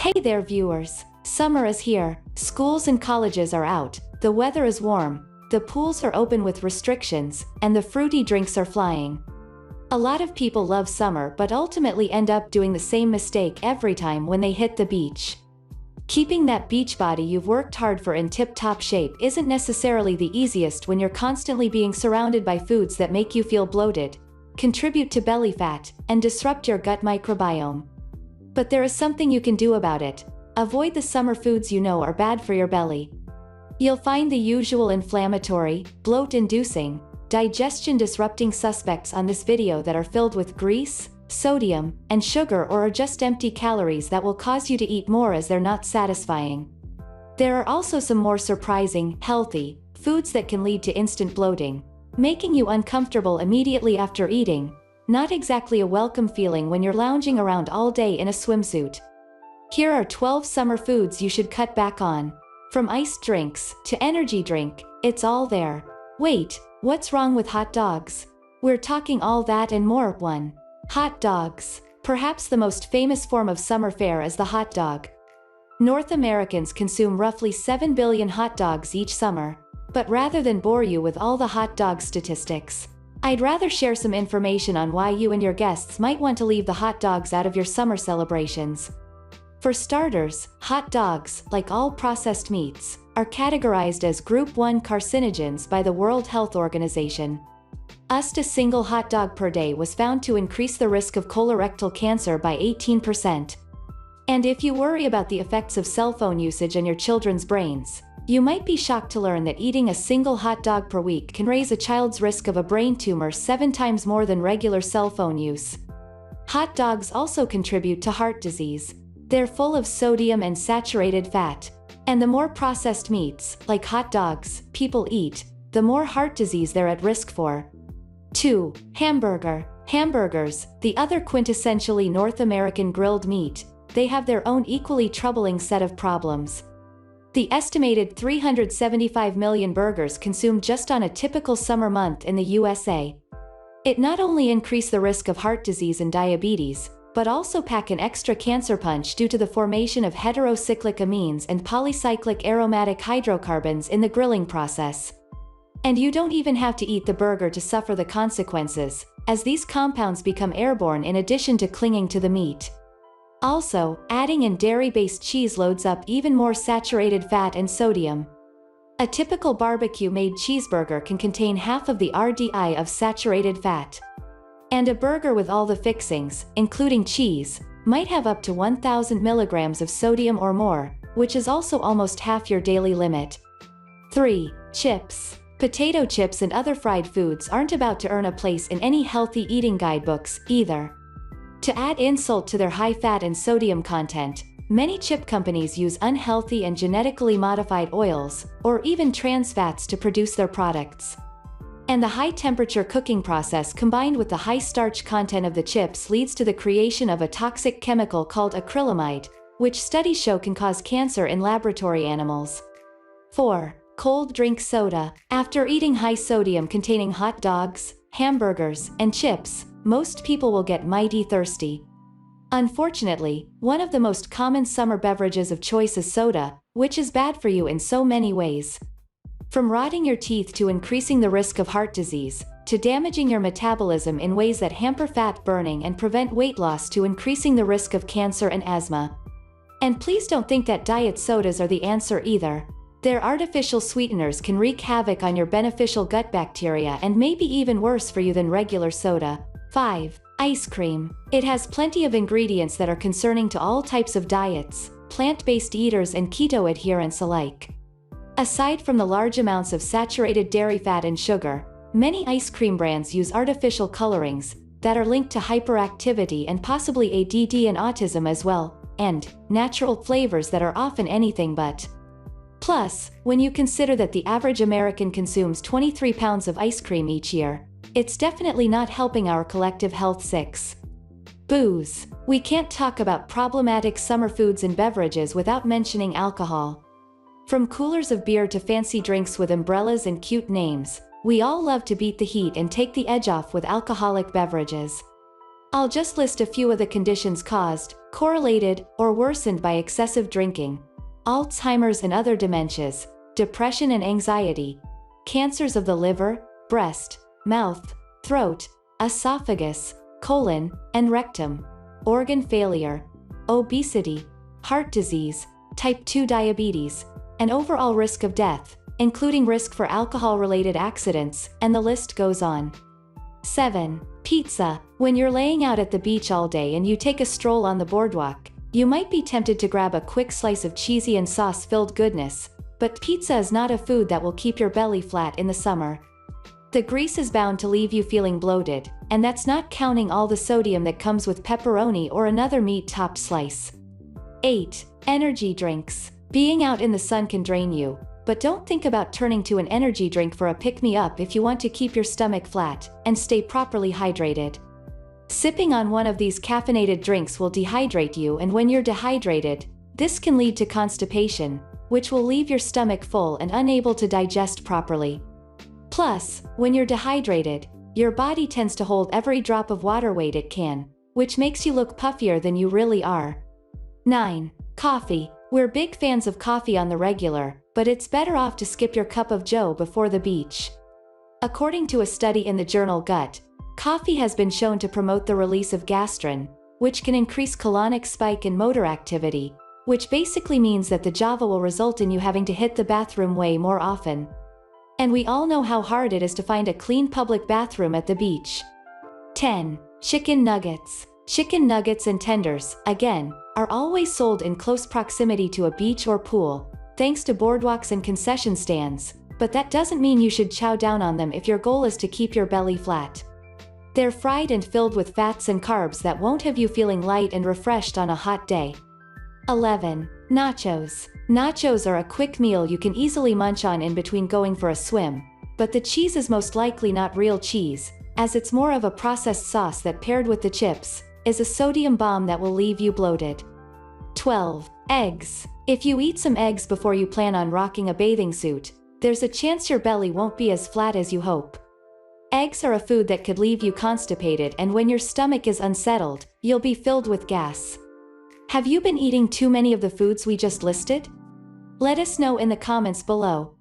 Hey there viewers! Summer is here, schools and colleges are out, the weather is warm, the pools are open with restrictions, and the fruity drinks are flying. A lot of people love summer but ultimately end up doing the same mistake every time when they hit the beach. Keeping that beach body you've worked hard for in tip-top shape isn't necessarily the easiest when you're constantly being surrounded by foods that make you feel bloated, contribute to belly fat, and disrupt your gut microbiome. But there is something you can do about it. Avoid the summer foods you know are bad for your belly. You'll find the usual inflammatory, bloat-inducing, digestion-disrupting suspects on this video that are filled with grease, sodium, and sugar or are just empty calories that will cause you to eat more as they're not satisfying. There are also some more surprising, healthy, foods that can lead to instant bloating, making you uncomfortable immediately after eating. Not exactly a welcome feeling when you're lounging around all day in a swimsuit. Here are 12 summer foods you should cut back on. From iced drinks to energy drink, it's all there. Wait, what's wrong with hot dogs? We're talking all that and more. 1. Hot dogs. Perhaps the most famous form of summer fare is the hot dog. North Americans consume roughly 7 billion hot dogs each summer. But rather than bore you with all the hot dog statistics, I'd rather share some information on why you and your guests might want to leave the hot dogs out of your summer celebrations. For starters, hot dogs, like all processed meats, are categorized as Group 1 carcinogens by the World Health Organization. A single hot dog per day was found to increase the risk of colorectal cancer by 18%. And if you worry about the effects of cell phone usage on your children's brains, you might be shocked to learn that eating a single hot dog per week can raise a child's risk of a brain tumor 7 times more than regular cell phone use. Hot dogs also contribute to heart disease. They're full of sodium and saturated fat. And the more processed meats, like hot dogs, people eat, the more heart disease they're at risk for. 2. Hamburgers, the other quintessentially North American grilled meat, they have their own equally troubling set of problems. The estimated 375 million burgers consumed just on a typical summer month in the USA. It not only increases the risk of heart disease and diabetes, but also pack an extra cancer punch due to the formation of heterocyclic amines and polycyclic aromatic hydrocarbons in the grilling process. And you don't even have to eat the burger to suffer the consequences, as these compounds become airborne in addition to clinging to the meat. Also, adding in dairy-based cheese loads up even more saturated fat and sodium. A typical barbecue-made cheeseburger can contain half of the RDI of saturated fat. And a burger with all the fixings, including cheese, might have up to 1,000 milligrams of sodium or more, which is also almost half your daily limit. 3. Chips. Potato chips and other fried foods aren't about to earn a place in any healthy eating guidebooks, either. To add insult to their high fat and sodium content, many chip companies use unhealthy and genetically modified oils, or even trans fats to produce their products. And the high-temperature cooking process combined with the high starch content of the chips leads to the creation of a toxic chemical called acrylamide, which studies show can cause cancer in laboratory animals. 4. Cold drink soda. After eating high sodium containing hot dogs, hamburgers, and chips, most people will get mighty thirsty. Unfortunately, one of the most common summer beverages of choice is soda, which is bad for you in so many ways. From rotting your teeth to increasing the risk of heart disease, to damaging your metabolism in ways that hamper fat burning and prevent weight loss to increasing the risk of cancer and asthma. And please don't think that diet sodas are the answer either. Their artificial sweeteners can wreak havoc on your beneficial gut bacteria and may be even worse for you than regular soda. 5. Ice cream. It has plenty of ingredients that are concerning to all types of diets, plant-based eaters and keto adherents alike. Aside from the large amounts of saturated dairy fat and sugar, many ice cream brands use artificial colorings that are linked to hyperactivity and possibly ADD and autism as well, and natural flavors that are often anything but. Plus, when you consider that the average American consumes 23 pounds of ice cream each year, it's definitely not helping our collective health. 6. Booze. We can't talk about problematic summer foods and beverages without mentioning alcohol. From coolers of beer to fancy drinks with umbrellas and cute names, we all love to beat the heat and take the edge off with alcoholic beverages. I'll just list a few of the conditions caused, correlated, or worsened by excessive drinking: Alzheimer's and other dementias, depression and anxiety, cancers of the liver, breast, mouth, throat, esophagus, colon, and rectum, organ failure, obesity, heart disease, type 2 diabetes, and overall risk of death, including risk for alcohol-related accidents, and the list goes on. 7. Pizza. When you're laying out at the beach all day and you take a stroll on the boardwalk, you might be tempted to grab a quick slice of cheesy and sauce-filled goodness, but pizza is not a food that will keep your belly flat in the summer. The grease is bound to leave you feeling bloated, and that's not counting all the sodium that comes with pepperoni or another meat-topped slice. 8. Energy drinks. Being out in the sun can drain you, but don't think about turning to an energy drink for a pick-me-up if you want to keep your stomach flat and stay properly hydrated. Sipping on one of these caffeinated drinks will dehydrate you, and when you're dehydrated, this can lead to constipation, which will leave your stomach full and unable to digest properly. Plus, when you're dehydrated, your body tends to hold every drop of water weight it can, which makes you look puffier than you really are. 9. Coffee. We're big fans of coffee on the regular, but it's better off to skip your cup of joe before the beach. According to a study in the journal Gut, coffee has been shown to promote the release of gastrin, which can increase colonic spike and motor activity, which basically means that the Java will result in you having to hit the bathroom way more often. And we all know how hard it is to find a clean public bathroom at the beach. 10. Chicken nuggets. Chicken nuggets and tenders, again, are always sold in close proximity to a beach or pool, thanks to boardwalks and concession stands, but that doesn't mean you should chow down on them if your goal is to keep your belly flat. They're fried and filled with fats and carbs that won't have you feeling light and refreshed on a hot day. 11. Nachos. Nachos are a quick meal you can easily munch on in between going for a swim, but the cheese is most likely not real cheese, as it's more of a processed sauce that, paired with the chips, is a sodium bomb that will leave you bloated. 12. Eggs. If you eat some eggs before you plan on rocking a bathing suit, there's a chance your belly won't be as flat as you hope. Eggs are a food that could leave you constipated, and when your stomach is unsettled, you'll be filled with gas. Have you been eating too many of the foods we just listed? Let us know in the comments below.